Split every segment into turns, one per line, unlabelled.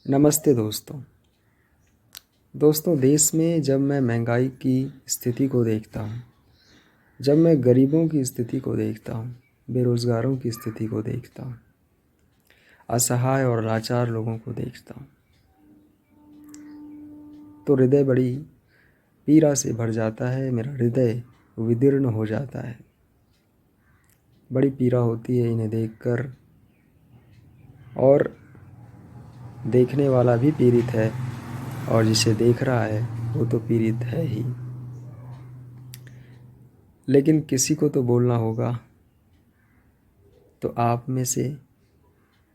नमस्ते दोस्तों देश में जब मैं महंगाई की स्थिति को देखता हूँ, जब मैं गरीबों की स्थिति को देखता हूँ, बेरोज़गारों की स्थिति को देखता हूँ, असहाय और लाचार लोगों को देखता हूँ, तो हृदय बड़ी पीड़ा से भर जाता है। मेरा हृदय विदीर्ण हो जाता है। बड़ी पीड़ा होती है इन्हें देखकर, और देखने वाला भी पीड़ित है और जिसे देख रहा है वो तो पीड़ित है ही। लेकिन किसी को तो बोलना होगा, तो आप में से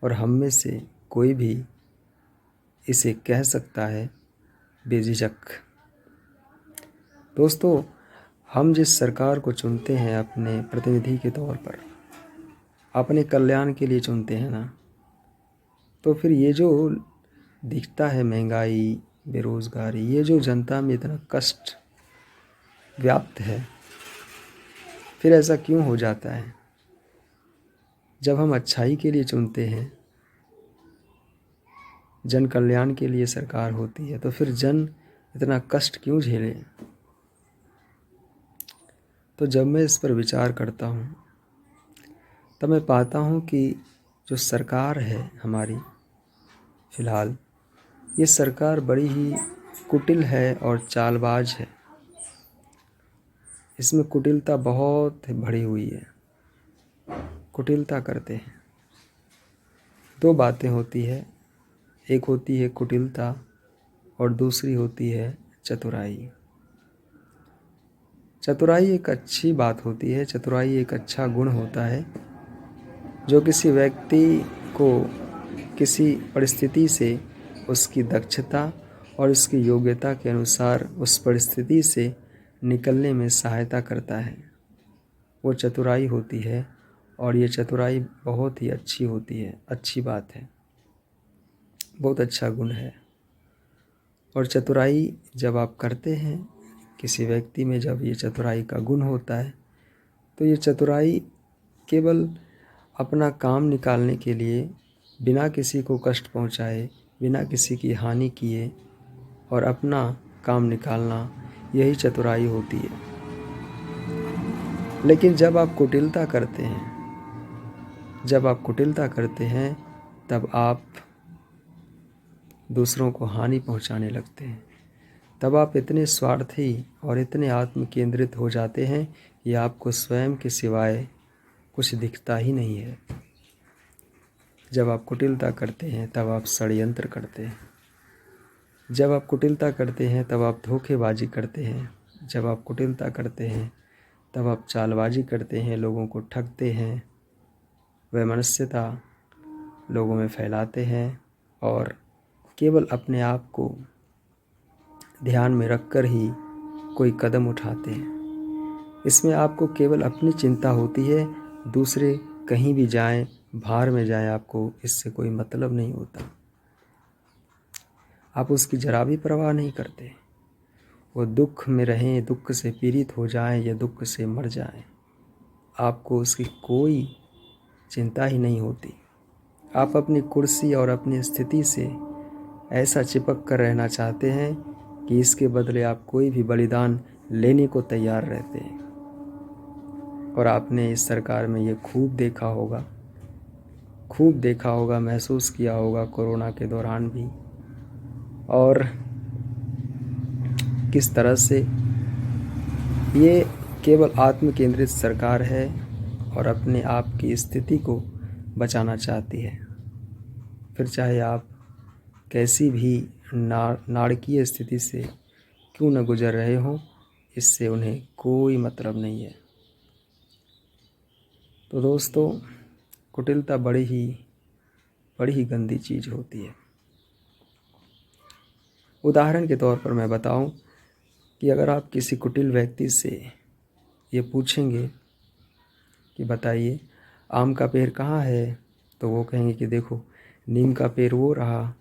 और हम में से कोई भी इसे कह सकता है बेझिझक। दोस्तों, हम जिस सरकार को चुनते हैं अपने प्रतिनिधि के तौर पर, अपने कल्याण के लिए चुनते हैं ना, तो फिर ये जो दिखता है महंगाई, बेरोज़गारी, ये जो जनता में इतना कष्ट व्याप्त है, फिर ऐसा क्यों हो जाता है? जब हम अच्छाई के लिए चुनते हैं, जन कल्याण के लिए सरकार होती है, तो फिर जन इतना कष्ट क्यों झेले? तो जब मैं इस पर विचार करता हूँ, तब मैं पाता हूँ कि जो सरकार है हमारी फ़िलहाल, ये सरकार बड़ी ही कुटिल है और चालबाज है। इसमें कुटिलता बहुत भरी हुई है। कुटिलता करते हैं। दो बातें होती है, एक होती है कुटिलता और दूसरी होती है चतुराई। चतुराई एक अच्छी बात होती है, चतुराई एक अच्छा गुण होता है जो किसी व्यक्ति को किसी परिस्थिति से उसकी दक्षता और उसकी योग्यता के अनुसार उस परिस्थिति से निकलने में सहायता करता है। वो चतुराई होती है और ये चतुराई बहुत ही अच्छी होती है, अच्छी बात है, बहुत अच्छा गुण है। और चतुराई जब आप करते हैं, किसी व्यक्ति में जब ये चतुराई का गुण होता है, तो ये चतुराई केवल अपना काम निकालने के लिए, बिना किसी को कष्ट पहुंचाए, बिना किसी की हानि किए और अपना काम निकालना, यही चतुराई होती है। लेकिन जब आप कुटिलता करते हैं, तब आप दूसरों को हानि पहुंचाने लगते हैं। तब आप इतने स्वार्थी और इतने आत्म केंद्रित हो जाते हैं कि आपको स्वयं के सिवाय कुछ दिखता ही नहीं है। जब आप कुटिलता करते हैं तब आप षड्यंत्र करते हैं। जब आप कुटिलता करते हैं तब आप धोखेबाजी करते हैं। जब आप कुटिलता करते हैं तब आप चालबाजी करते हैं, लोगों को ठगते हैं, वैमनस्यता लोगों में फैलाते हैं और केवल अपने आप को ध्यान में रखकर ही कोई कदम उठाते हैं। इसमें आपको केवल अपनी चिंता होती है, दूसरे कहीं भी जाएं, बाहर में जाएं, आपको इससे कोई मतलब नहीं होता। आप उसकी जरा भी परवाह नहीं करते। वो दुख में रहें, दुख से पीड़ित हो जाएं या दुख से मर जाएं, आपको उसकी कोई चिंता ही नहीं होती। आप अपनी कुर्सी और अपनी स्थिति से ऐसा चिपक कर रहना चाहते हैं कि इसके बदले आप कोई भी बलिदान लेने को तैयार रहते हैं। और आपने इस सरकार में ये खूब देखा होगा, महसूस किया होगा कोरोना के दौरान भी, और किस तरह से ये केवल आत्म केंद्रित सरकार है और अपने आप की स्थिति को बचाना चाहती है। फिर चाहे आप कैसी भी नारकीय स्थिति से क्यों न गुजर रहे हों, इससे उन्हें कोई मतलब नहीं है। तो दोस्तों, कुटिलता बड़ी ही गंदी चीज़ होती है। उदाहरण के तौर पर मैं बताऊं कि अगर आप किसी कुटिल व्यक्ति से ये पूछेंगे कि बताइए आम का पेड़ कहाँ है, तो वो कहेंगे कि देखो नीम का पेड़ वो रहा।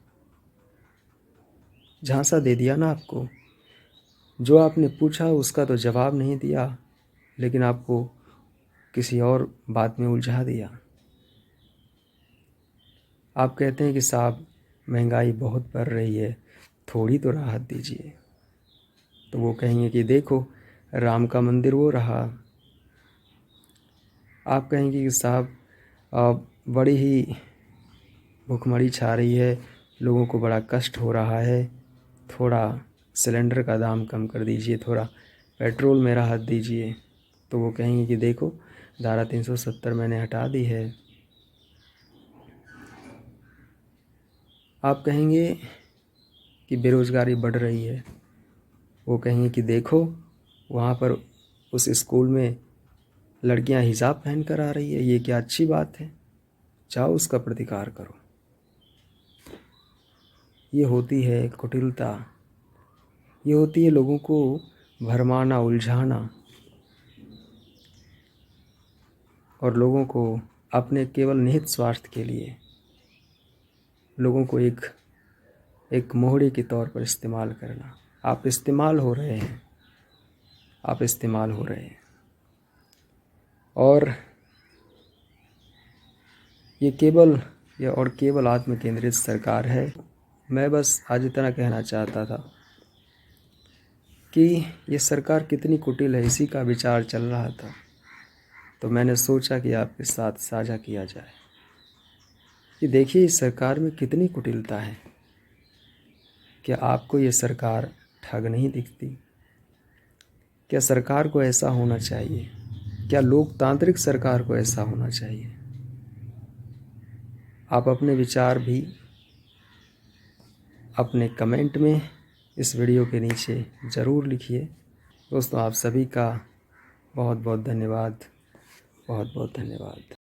झांसा दे दिया ना आपको। जो आपने पूछा उसका तो जवाब नहीं दिया, लेकिन आपको किसी और बात में उलझा दिया। आप कहते हैं कि साहब महंगाई बहुत बढ़ रही है, थोड़ी तो राहत दीजिए। तो वो कहेंगे कि देखो राम का मंदिर वो रहा। आप कहेंगे कि साहब बड़ी ही भुखमरी छा रही है, लोगों को बड़ा कष्ट हो रहा है, थोड़ा सिलेंडर का दाम कम कर दीजिए, थोड़ा पेट्रोल में राहत दीजिए। तो वो कहेंगे कि देखो धारा 370 मैंने हटा दी है। आप कहेंगे कि बेरोज़गारी बढ़ रही है, वो कहेंगे कि देखो वहाँ पर उस स्कूल में लड़कियाँ हिजाब पहन कर आ रही है, ये क्या अच्छी बात है, जाओ उसका प्रतिकार करो। ये होती है कुटिलता, ये होती है लोगों को भरमाना, उलझाना और लोगों को अपने केवल निहित स्वार्थ के लिए लोगों को एक मोहरे के तौर पर इस्तेमाल करना। आप इस्तेमाल हो रहे हैं, आप इस्तेमाल हो रहे हैं। और ये केवल आत्म केंद्रित सरकार है। मैं बस आज इतना कहना चाहता था कि ये सरकार कितनी कुटिल है, इसी का विचार चल रहा था, तो मैंने सोचा कि आपके साथ साझा किया जाए कि देखिए इस सरकार में कितनी कुटिलता है। क्या आपको ये सरकार ठग नहीं दिखती? क्या सरकार को ऐसा होना चाहिए? क्या लोकतांत्रिक सरकार को ऐसा होना चाहिए? आप अपने विचार भी अपने कमेंट में इस वीडियो के नीचे ज़रूर लिखिए। दोस्तों आप सभी का बहुत बहुत धन्यवाद, बहुत बहुत धन्यवाद।